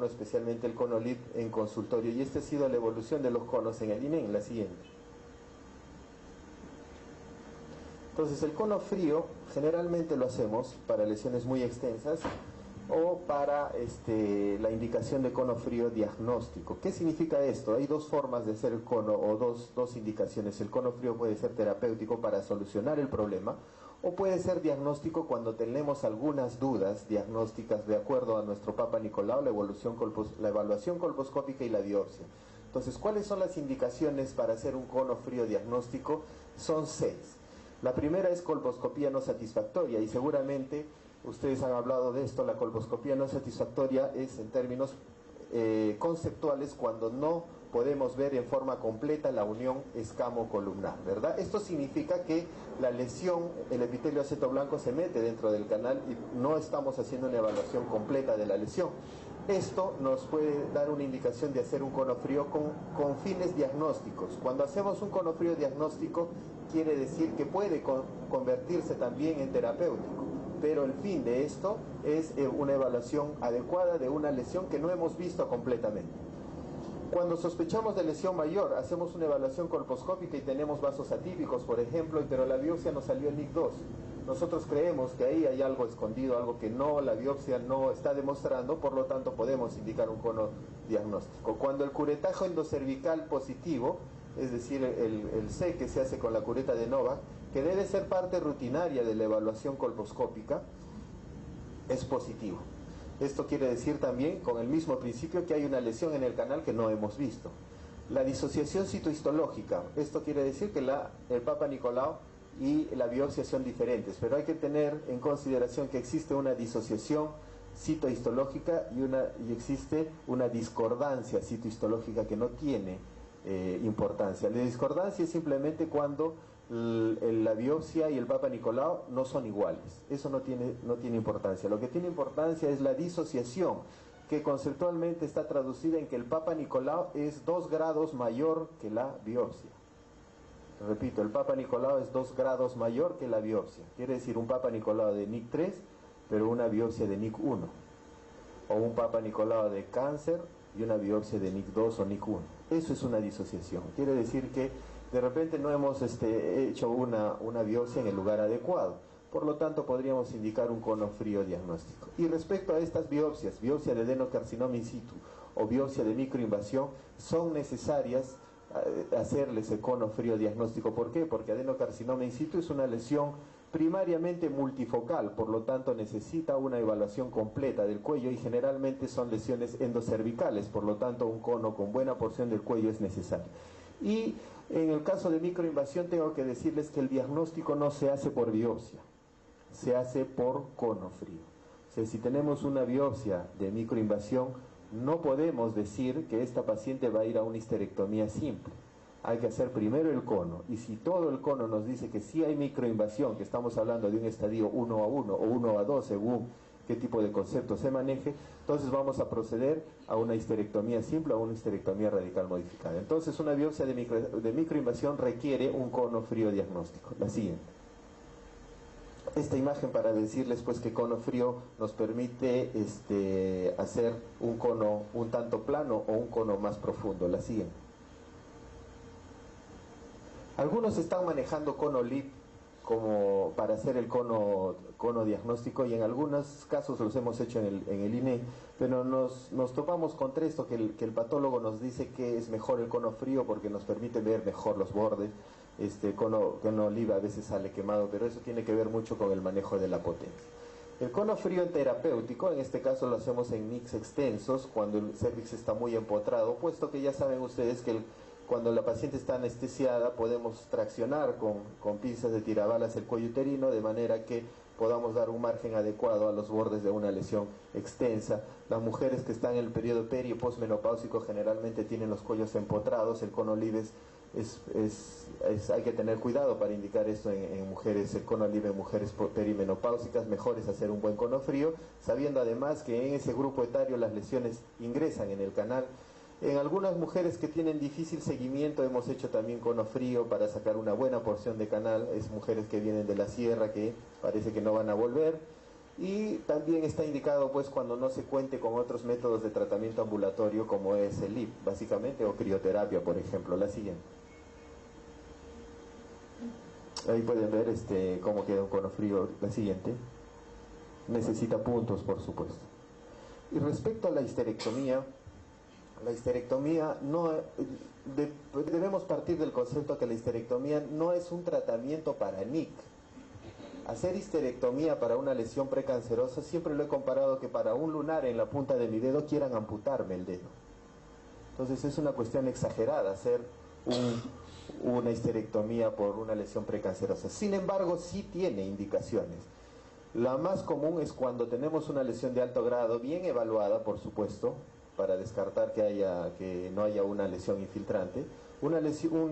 cono, especialmente el cono LIP en consultorio, y esta ha sido la evolución de los conos en el INEM, la siguiente. Entonces, el cono frío generalmente lo hacemos para lesiones muy extensas o para la indicación de cono frío diagnóstico. ¿Qué significa esto? Hay dos formas de hacer el cono, o dos indicaciones. El cono frío puede ser terapéutico para solucionar el problema, o puede ser diagnóstico cuando tenemos algunas dudas diagnósticas de acuerdo a nuestro Papa Nicolau, la evaluación colposcópica y la biopsia. Entonces, ¿cuáles son las indicaciones para hacer un cono frío diagnóstico? Son 6. La primera es colposcopía no satisfactoria, y seguramente ustedes han hablado de esto. La colposcopía no satisfactoria es, en términos conceptuales, cuando no podemos ver en forma completa la unión escamo-columnar, ¿verdad? Esto significa que la lesión, el epitelio aceto blanco se mete dentro del canal y no estamos haciendo una evaluación completa de la lesión. Esto nos puede dar una indicación de hacer un cono frío con fines diagnósticos. Cuando hacemos un cono frío diagnóstico, quiere decir que puede convertirse también en terapéutico, pero el fin de esto es una evaluación adecuada de una lesión que no hemos visto completamente. Cuando sospechamos de lesión mayor, hacemos una evaluación colposcópica y tenemos vasos atípicos, por ejemplo, pero la biopsia nos salió el NIC2. Nosotros creemos que ahí hay algo escondido, algo que la biopsia no está demostrando, por lo tanto podemos indicar un cono diagnóstico. Cuando el curetaje endocervical positivo, es decir, el C que se hace con la cureta de Novak, que debe ser parte rutinaria de la evaluación colposcópica, es positivo. Esto quiere decir también, con el mismo principio, que hay una lesión en el canal que no hemos visto. La disociación citohistológica, esto quiere decir que el Papa Nicolau y la biopsia son diferentes, pero hay que tener en consideración que existe una disociación citohistológica y existe una discordancia citohistológica que no tiene importancia. La discordancia es simplemente cuando la biopsia y el Papa Nicolau no son iguales. Eso no tiene importancia. Lo que tiene importancia es la disociación, que conceptualmente está traducida en que el Papa Nicolau es 2 grados mayor que la biopsia. Repito, el Papa Nicolau es 2 grados mayor que la biopsia. Quiere decir un Papa Nicolau de NIC 3, pero una biopsia de NIC 1. O un Papa Nicolau de cáncer y una biopsia de NIC 2 o NIC 1. Eso es una disociación. Quiere decir que de repente no hemos hecho una biopsia en el lugar adecuado. Por lo tanto, podríamos indicar un cono frío diagnóstico. Y respecto a estas biopsias, biopsia de adenocarcinoma in situ o biopsia de microinvasión, son necesarias hacerles el cono frío diagnóstico. ¿Por qué? Porque adenocarcinoma in situ es una lesión primariamente multifocal, por lo tanto necesita una evaluación completa del cuello y generalmente son lesiones endocervicales, por lo tanto un cono con buena porción del cuello es necesario. Y en el caso de microinvasión tengo que decirles que el diagnóstico no se hace por biopsia, se hace por cono frío. O sea, si tenemos una biopsia de microinvasión, no podemos decir que esta paciente va a ir a una histerectomía simple. Hay que hacer primero el cono, y si todo el cono nos dice que sí hay microinvasión, que estamos hablando de un estadio 1 a 1 o 1 a 2 según qué tipo de concepto se maneje, entonces vamos a proceder a una histerectomía simple o a una histerectomía radical modificada. Entonces una biopsia de microinvasión requiere un cono frío diagnóstico. La siguiente. Esta imagen para decirles pues que cono frío nos permite hacer un cono un tanto plano o un cono más profundo. La siguiente. Algunos están manejando cono LIP como para hacer el cono diagnóstico, y en algunos casos los hemos hecho en el INE, pero nos topamos contra esto, que el patólogo nos dice que es mejor el cono frío porque nos permite ver mejor los bordes. Cono LIP a veces sale quemado, pero eso tiene que ver mucho con el manejo de la potencia. El cono frío terapéutico, en este caso lo hacemos en NICs extensos, cuando el cervix está muy empotrado, puesto que ya saben ustedes que cuando la paciente está anestesiada podemos traccionar con pinzas de tirabalas el cuello uterino, de manera que podamos dar un margen adecuado a los bordes de una lesión extensa. Las mujeres que están en el periodo peri o postmenopáusico generalmente tienen los cuellos empotrados. El cono LIB hay que tener cuidado para indicar esto en mujeres. El cono LIB en mujeres perimenopáusicas, mejor es hacer un buen cono frío, sabiendo además que en ese grupo etario las lesiones ingresan en el canal. En algunas mujeres que tienen difícil seguimiento hemos hecho también cono frío para sacar una buena porción de canal. Es mujeres que vienen de la sierra, que parece que no van a volver. Y también está indicado pues cuando no se cuente con otros métodos de tratamiento ambulatorio como es el LIP, básicamente, o crioterapia, por ejemplo. La siguiente. Ahí pueden ver cómo queda un cono frío. La siguiente. Necesita puntos, por supuesto. Y respecto a la histerectomía no, debemos partir del concepto que la histerectomía no es un tratamiento para NIC. Hacer histerectomía para una lesión precancerosa siempre lo he comparado que para un lunar en la punta de mi dedo quieran amputarme el dedo. Entonces es una cuestión exagerada hacer una histerectomía por una lesión precancerosa. Sin embargo, sí tiene indicaciones. La más común es cuando tenemos una lesión de alto grado, bien evaluada, por supuesto, para descartar que no haya una lesión infiltrante, un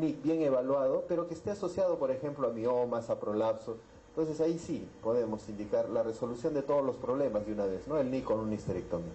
NIC bien evaluado, pero que esté asociado, por ejemplo, a miomas, a prolapso. Entonces ahí sí podemos indicar la resolución de todos los problemas de una vez, ¿no? El NIC con una histerectomía.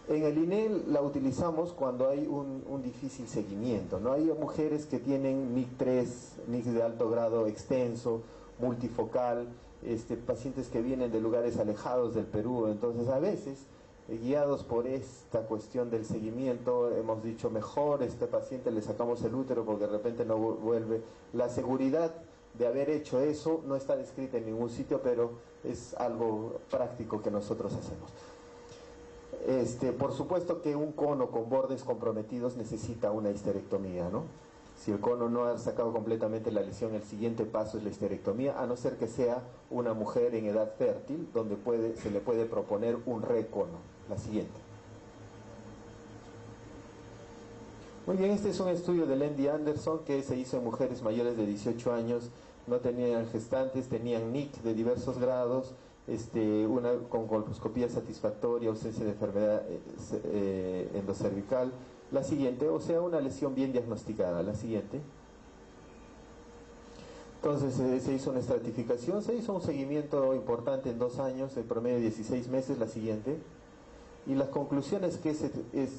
En el INEL la utilizamos cuando hay un difícil seguimiento, ¿no? Hay mujeres que tienen NIC3, NIC de alto grado extenso, multifocal, pacientes que vienen de lugares alejados del Perú. Entonces a veces, guiados por esta cuestión del seguimiento, hemos dicho mejor este paciente le sacamos el útero porque de repente no vuelve. La seguridad de haber hecho eso no está descrita en ningún sitio, pero es algo práctico que nosotros hacemos. Por supuesto que un cono con bordes comprometidos necesita una histerectomía, ¿no? Si el cono no ha sacado completamente la lesión, el siguiente paso es la histerectomía, a no ser que sea una mujer en edad fértil, donde se le puede proponer un recono. La siguiente. Muy bien, este es un estudio de Lendy Anderson que se hizo en mujeres mayores de 18 años, no tenían gestantes, tenían NIC de diversos grados, una con colposcopía satisfactoria, ausencia de enfermedad endocervical. La siguiente, o sea, una lesión bien diagnosticada. La siguiente. Entonces se hizo una estratificación, se hizo un seguimiento importante en 2 años, el promedio de 16 meses. La siguiente. Y las conclusiones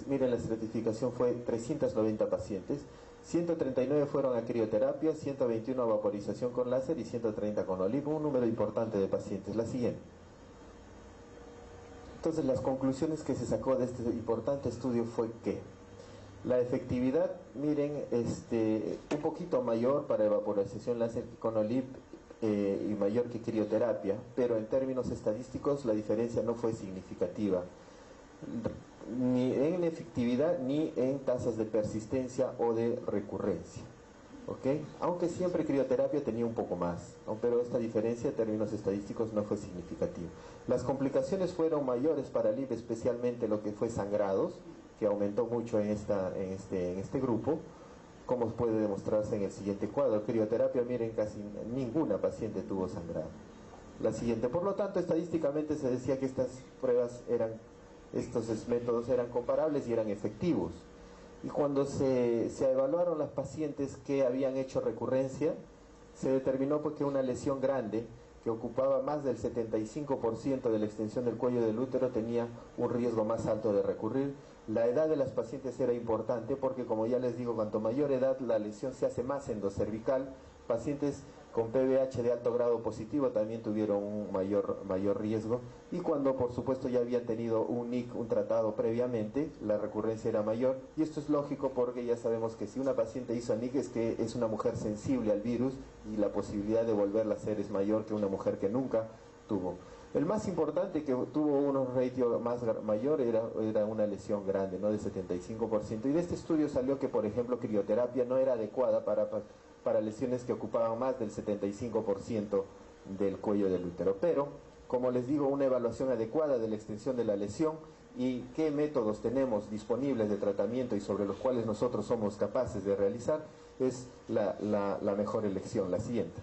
miren, la estratificación fue 390 pacientes, 139 fueron a crioterapia, 121 a vaporización con láser y 130 con OLIP, un número importante de pacientes. La siguiente. Entonces las conclusiones que se sacó de este importante estudio fue que la efectividad, miren, un poquito mayor para evaporización láser con OLIP y mayor que crioterapia, pero en términos estadísticos la diferencia no fue significativa, ni en efectividad ni en tasas de persistencia o de recurrencia. ¿Okay? Aunque siempre crioterapia tenía un poco más, ¿no? Pero esta diferencia en términos estadísticos no fue significativa. Las complicaciones fueron mayores para LIP, especialmente lo que fue sangrados, que aumentó mucho en este grupo, como puede demostrarse en el siguiente cuadro. Crioterapia, miren, casi ninguna paciente tuvo sangrado. La siguiente. Por lo tanto, estadísticamente se decía que estas pruebas estos métodos eran comparables y eran efectivos. Y cuando se evaluaron las pacientes que habían hecho recurrencia, se determinó que una lesión grande, que ocupaba más del 75% de la extensión del cuello del útero, tenía un riesgo más alto de recurrir. La edad de las pacientes era importante porque, como ya les digo, cuanto mayor edad la lesión se hace más endocervical. Pacientes con PBH de alto grado positivo también tuvieron un mayor riesgo, y cuando por supuesto ya habían tenido un NIC, un tratado previamente, la recurrencia era mayor. Y esto es lógico porque ya sabemos que si una paciente hizo NIC es que es una mujer sensible al virus y la posibilidad de volverla a hacer es mayor que una mujer que nunca tuvo. El más importante, que tuvo un ratio mayor, era una lesión grande, ¿no? De 75%. Y de este estudio salió que, por ejemplo, crioterapia no era adecuada para lesiones que ocupaban más del 75% del cuello del útero. Pero, como les digo, una evaluación adecuada de la extensión de la lesión y qué métodos tenemos disponibles de tratamiento y sobre los cuales nosotros somos capaces de realizar es la mejor elección. La siguiente.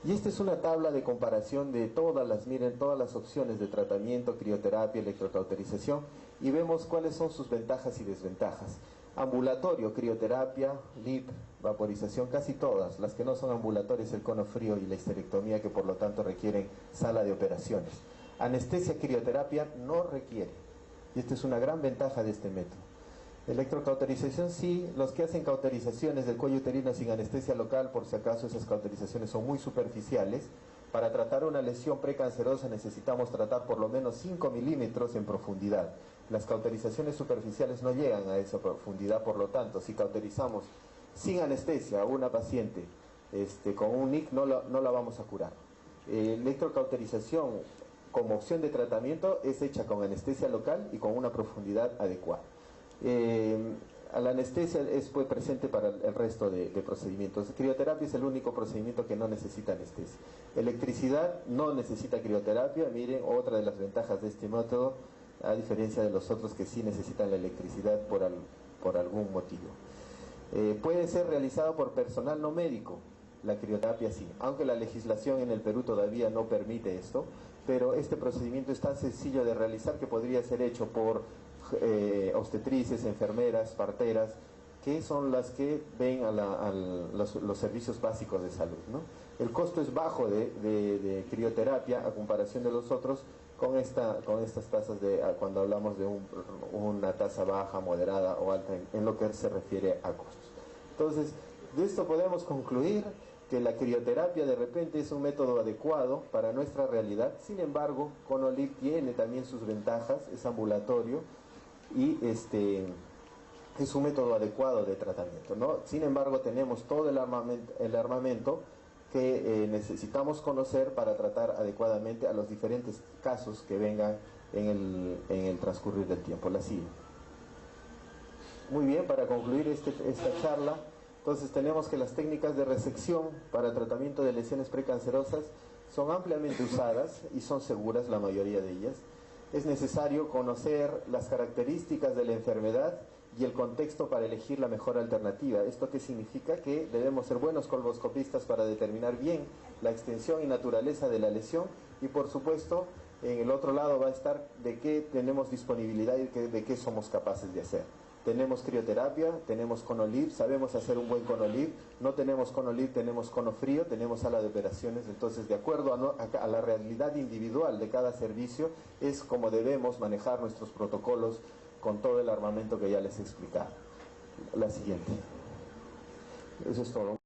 Y esta es una tabla de comparación de todas las opciones de tratamiento, crioterapia, electrocauterización, y vemos cuáles son sus ventajas y desventajas. Ambulatorio, crioterapia, LIP, vaporización, casi todas. Las que no son ambulatorias, el cono frío y la histerectomía, que por lo tanto requieren sala de operaciones. Anestesia, crioterapia no requiere, y esta es una gran ventaja de este método. Electrocauterización sí, los que hacen cauterizaciones del cuello uterino sin anestesia local, por si acaso esas cauterizaciones son muy superficiales, Para tratar una lesión precancerosa necesitamos tratar por lo menos 5 milímetros en profundidad. Las cauterizaciones superficiales no llegan a esa profundidad, por lo tanto, si cauterizamos sin anestesia a una paciente con un NIC, no la vamos a curar. Electrocauterización como opción de tratamiento es hecha con anestesia local y con una profundidad adecuada. La anestesia es pues, presente para el resto de procedimientos. Crioterapia es el único procedimiento que no necesita anestesia. Electricidad no necesita crioterapia. Miren, otra de las ventajas de este método, a diferencia de los otros que sí necesitan la electricidad por algún motivo. Puede ser realizado por personal no médico. La crioterapia sí, aunque la legislación en el Perú todavía no permite esto, pero este procedimiento es tan sencillo de realizar que podría ser hecho por obstetrices, enfermeras, parteras, que son las que ven los servicios básicos de salud, ¿no? El costo es bajo de crioterapia a comparación de los otros con estas tasas cuando hablamos de una tasa baja, moderada o alta en lo que se refiere a costos. Entonces, de esto podemos concluir que la crioterapia de repente es un método adecuado para nuestra realidad. Sin embargo, CONOLIP tiene también sus ventajas, es ambulatorio y es un método adecuado de tratamiento, ¿no? Sin embargo, tenemos todo el armamento que necesitamos conocer para tratar adecuadamente a los diferentes casos que vengan en el transcurrir del tiempo. La sigo. Muy bien, para concluir esta charla, entonces tenemos que las técnicas de resección para tratamiento de lesiones precancerosas son ampliamente usadas y son seguras la mayoría de ellas. Es necesario conocer las características de la enfermedad y el contexto para elegir la mejor alternativa. ¿Esto qué significa? Que debemos ser buenos colposcopistas para determinar bien la extensión y naturaleza de la lesión y por supuesto en el otro lado va a estar de qué tenemos disponibilidad y de qué somos capaces de hacer. Tenemos crioterapia, tenemos CONOLIP, sabemos hacer un buen CONOLIP, no tenemos CONOLIP, tenemos CONOFRIO, tenemos sala de operaciones, entonces de acuerdo a la realidad individual de cada servicio es como debemos manejar nuestros protocolos con todo el armamento que ya les he explicado. La siguiente. Eso es todo.